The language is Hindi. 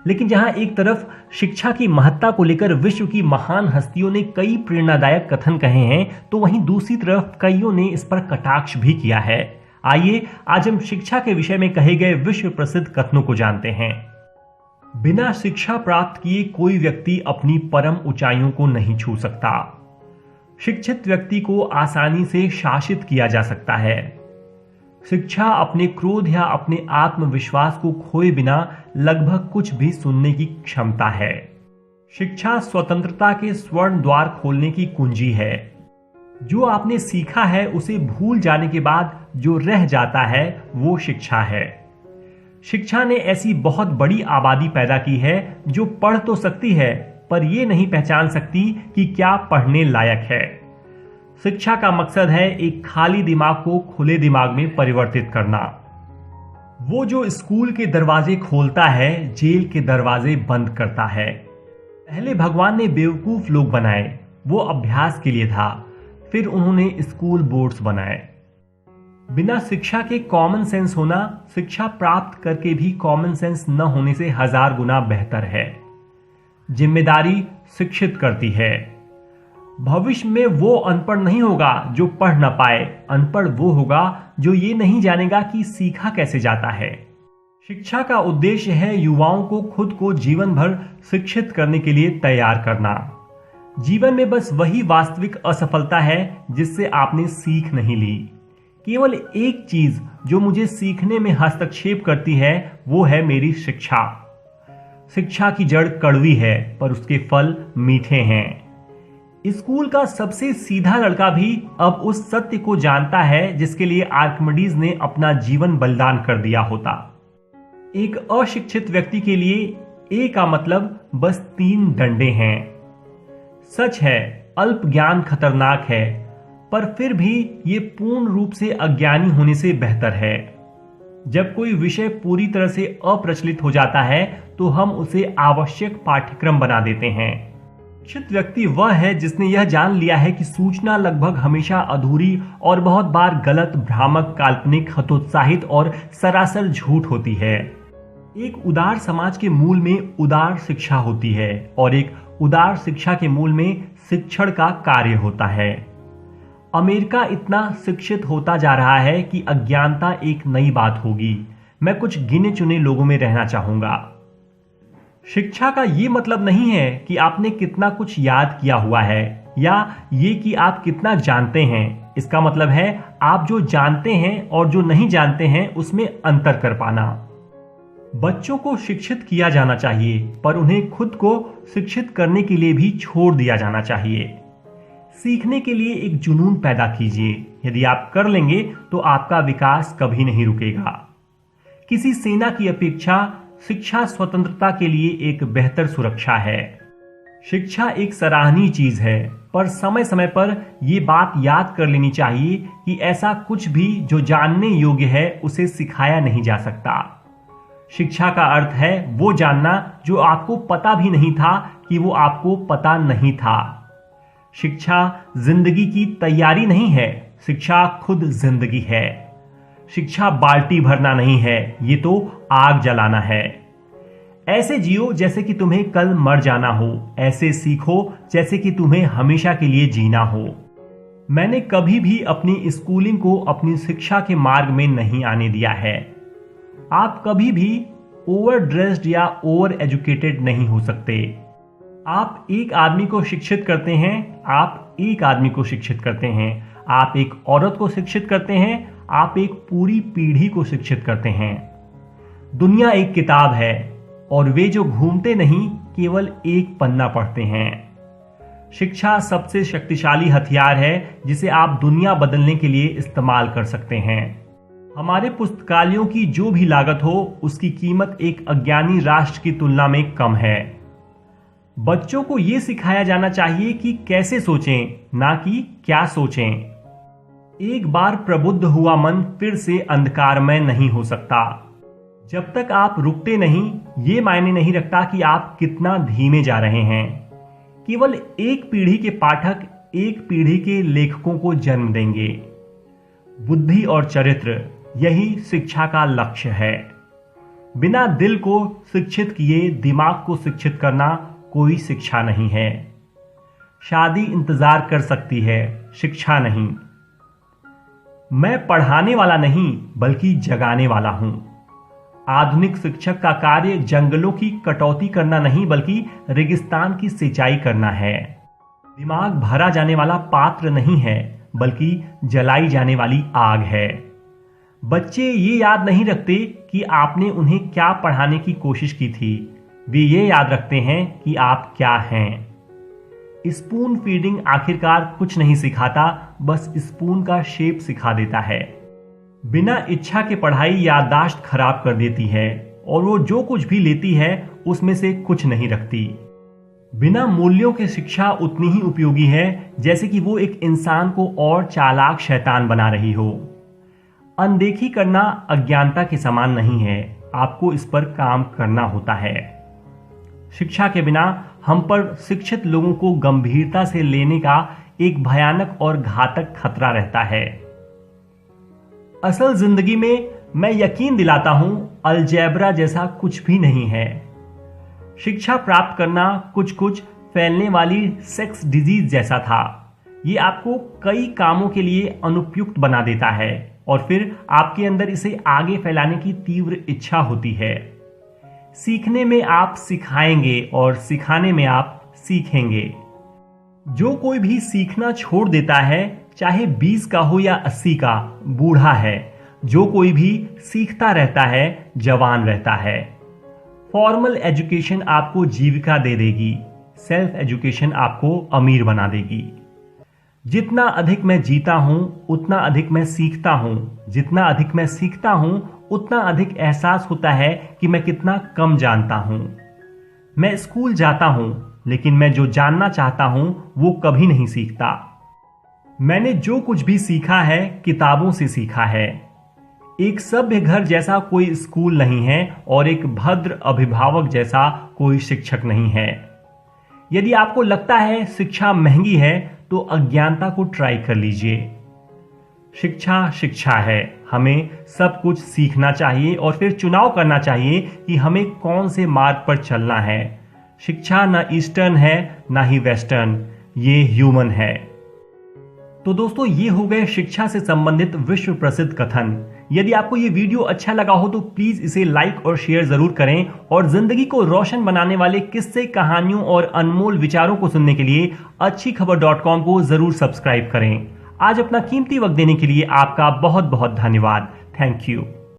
लेकिन जहां एक तरफ शिक्षा की महत्ता को लेकर विश्व की महान हस्तियों ने कई प्रेरणादायक कथन कहे हैं, तो वहीं दूसरी तरफ कईयों ने इस पर कटाक्ष भी किया है। आइए आज हम शिक्षा के विषय में कहे गए विश्व प्रसिद्ध कथनों को जानते हैं। बिना शिक्षा प्राप्त किए कोई व्यक्ति अपनी परम ऊंचाइयों को नहीं छू सकता। शिक्षित व्यक्ति को आसानी से शासित किया जा सकता है। शिक्षा अपने क्रोध या अपने आत्मविश्वास को खोए बिना लगभग कुछ भी सुनने की क्षमता है। शिक्षा स्वतंत्रता के स्वर्ण द्वार खोलने की कुंजी है। जो आपने सीखा है उसे भूल जाने के बाद जो रह जाता है वो शिक्षा है। शिक्षा ने ऐसी बहुत बड़ी आबादी पैदा की है जो पढ़ तो सकती है पर यह नहीं पहचान सकती कि क्या पढ़ने लायक है। शिक्षा का मकसद है एक खाली दिमाग को खुले दिमाग में परिवर्तित करना। वो जो स्कूल के दरवाजे खोलता है जेल के दरवाजे बंद करता है। पहले भगवान ने बेवकूफ लोग बनाए, वो अभ्यास के लिए था। फिर उन्होंने स्कूल बोर्ड्स बनाए। बिना शिक्षा के कॉमन सेंस होना शिक्षा प्राप्त करके भी कॉमन सेंस न होने से 1000 गुना बेहतर है। जिम्मेदारी शिक्षित करती है। भविष्य में वो अनपढ़ नहीं होगा जो पढ़ ना पाए, अनपढ़ वो होगा जो ये नहीं जानेगा कि सीखा कैसे जाता है। शिक्षा का उद्देश्य है युवाओं को खुद को जीवन भर शिक्षित करने के लिए तैयार करना। जीवन में बस वही वास्तविक असफलता है जिससे आपने सीख नहीं ली। केवल एक चीज जो मुझे सीखने में हस्तक्षेप करती है वो है मेरी शिक्षा। शिक्षा की जड़ कड़वी है पर उसके फल मीठे हैं। स्कूल का सबसे सीधा लड़का भी अब उस सत्य को जानता है जिसके लिए आर्किमिडीज ने अपना जीवन बलिदान कर दिया होता। एक अशिक्षित व्यक्ति के लिए ए का मतलब बस 3 डंडे हैं। सच है अल्प ज्ञान खतरनाक है, पर फिर भी ये पूर्ण रूप से अज्ञानी होने से बेहतर है। जब कोई विषय पूरी तरह से अप्रचलित हो जाता है तो हम उसे आवश्यक पाठ्यक्रम बना देते हैं। शिक्षित व्यक्ति वह है जिसने यह जान लिया है कि सूचना लगभग हमेशा अधूरी और बहुत बार गलत, भ्रामक, काल्पनिक, हतोत्साहित और सरासर झूठ होती है। एक उदार समाज के मूल में उदार शिक्षा होती है और एक उदार शिक्षा के मूल में शिक्षण का कार्य होता है। अमेरिका इतना शिक्षित होता जा रहा है कि अज्ञानता एक नई बात होगी। मैं कुछ गिने चुने लोगों में रहना चाहूंगा। शिक्षा का यह मतलब नहीं है कि आपने कितना कुछ याद किया हुआ है या ये कि आप कितना जानते हैं। इसका मतलब है आप जो जानते हैं और जो नहीं जानते हैं उसमें अंतर कर पाना। बच्चों को शिक्षित किया जाना चाहिए पर उन्हें खुद को शिक्षित करने के लिए भी छोड़ दिया जाना चाहिए। सीखने के लिए एक जुनून पैदा कीजिए। यदि आप कर लेंगे तो आपका विकास कभी नहीं रुकेगा। किसी सेना की अपेक्षा शिक्षा स्वतंत्रता के लिए एक बेहतर सुरक्षा है। शिक्षा एक सराहनीय चीज है पर समय समय पर यह बात याद कर लेनी चाहिए कि ऐसा कुछ भी जो जानने योग्य है उसे सिखाया नहीं जा सकता। शिक्षा का अर्थ है वो जानना जो आपको पता भी नहीं था कि वो आपको पता नहीं था। शिक्षा जिंदगी की तैयारी नहीं है, शिक्षा खुद जिंदगी है। शिक्षा बाल्टी भरना नहीं है, ये तो आग जलाना है। ऐसे जियो जैसे कि तुम्हें कल मर जाना हो, ऐसे सीखो जैसे कि तुम्हें हमेशा के लिए जीना हो। मैंने कभी भी अपनी स्कूलिंग को अपनी शिक्षा के मार्ग में नहीं आने दिया है। आप कभी भी ओवर ड्रेस्ड या ओवर एजुकेटेड नहीं हो सकते। आप एक आदमी को शिक्षित करते हैं, आप एक आदमी को शिक्षित करते हैं, आप एक औरत को शिक्षित करते हैं, आप एक पूरी पीढ़ी को शिक्षित करते हैं। दुनिया एक किताब है और वे जो घूमते नहीं केवल एक पन्ना पढ़ते हैं। शिक्षा सबसे शक्तिशाली हथियार है जिसे आप दुनिया बदलने के लिए इस्तेमाल कर सकते हैं। हमारे पुस्तकालयों की जो भी लागत हो उसकी कीमत एक अज्ञानी राष्ट्र की तुलना में कम है। बच्चों को यह सिखाया जाना चाहिए कि कैसे सोचें, ना कि क्या सोचें। एक बार प्रबुद्ध हुआ मन फिर से अंधकारमय नहीं हो सकता। जब तक आप रुकते नहीं, ये मायने नहीं रखता कि आप कितना धीमे जा रहे हैं। केवल एक पीढ़ी के पाठक एक पीढ़ी के लेखकों को जन्म देंगे। बुद्धि और चरित्र, यही शिक्षा का लक्ष्य है। बिना दिल को शिक्षित किए दिमाग को शिक्षित करना कोई शिक्षा नहीं है। शादी इंतजार कर सकती है, शिक्षा नहीं। मैं पढ़ाने वाला नहीं बल्कि जगाने वाला हूं। आधुनिक शिक्षक का कार्य जंगलों की कटौती करना नहीं बल्कि रेगिस्तान की सिंचाई करना है। दिमाग भरा जाने वाला पात्र नहीं है बल्कि जलाई जाने वाली आग है। बच्चे ये याद नहीं रखते कि आपने उन्हें क्या पढ़ाने की कोशिश की थी, वे ये याद रखते हैं कि आप क्या हैं। स्पून फीडिंग आखिरकार कुछ नहीं सिखाता, बस स्पून का शेप सिखा देता है। बिना इच्छा के पढ़ाई याददाश्त खराब कर देती है और वो जो कुछ भी लेती है उसमें से कुछ नहीं रखती। बिना मूल्यों के शिक्षा उतनी ही उपयोगी है जैसे कि वो एक इंसान को और चालाक शैतान बना रही हो। अनदेखी करना अज्ञानता के समान नहीं है, आपको इस पर काम करना होता है। शिक्षा के बिना हम पर शिक्षित लोगों को गंभीरता से लेने का एक भयानक और घातक खतरा रहता है। असल जिंदगी में मैं यकीन दिलाता हूं अलजेब्रा जैसा कुछ भी नहीं है। शिक्षा प्राप्त करना कुछ फैलने वाली सेक्स डिजीज जैसा था। ये आपको कई कामों के लिए अनुपयुक्त बना देता है और फिर आपके अंदर इसे आगे फैलाने की तीव्र इच्छा होती है। सीखने में आप सिखाएंगे और सिखाने में आप सीखेंगे। जो कोई भी सीखना छोड़ देता है, चाहे 20 का हो या 80 का, बूढ़ा है। जो कोई भी सीखता रहता है, जवान रहता है। फॉर्मल एजुकेशन आपको जीविका दे देगी, सेल्फ एजुकेशन आपको अमीर बना देगी। जितना अधिक मैं जीता हूं उतना अधिक मैं सीखता हूं। जितना अधिक मैं सीखता हूं उतना अधिक एहसास होता है कि मैं कितना कम जानता हूं। मैं स्कूल जाता हूं लेकिन मैं जो जानना चाहता हूं वो कभी नहीं सीखता। मैंने जो कुछ भी सीखा है किताबों से सीखा है। एक सभ्य घर जैसा कोई स्कूल नहीं है और एक भद्र अभिभावक जैसा कोई शिक्षक नहीं है। यदि आपको लगता है शिक्षा महंगी है तो अज्ञानता को ट्राई कर लीजिए। शिक्षा शिक्षा है। हमें सब कुछ सीखना चाहिए और फिर चुनाव करना चाहिए कि हमें कौन से मार्ग पर चलना है। शिक्षा ना ईस्टर्न है ना ही वेस्टर्न, ये ह्यूमन है। तो दोस्तों, ये हो गए शिक्षा से संबंधित विश्व प्रसिद्ध कथन। यदि आपको ये वीडियो अच्छा लगा हो तो प्लीज इसे लाइक और शेयर जरूर करें और जिंदगी को रोशन बनाने वाले किस्से, कहानियों और अनमोल विचारों को सुनने के लिए अच्छीखबर.com को जरूर सब्सक्राइब करें। आज अपना कीमती वक्त देने के लिए आपका बहुत बहुत धन्यवाद। Thank you.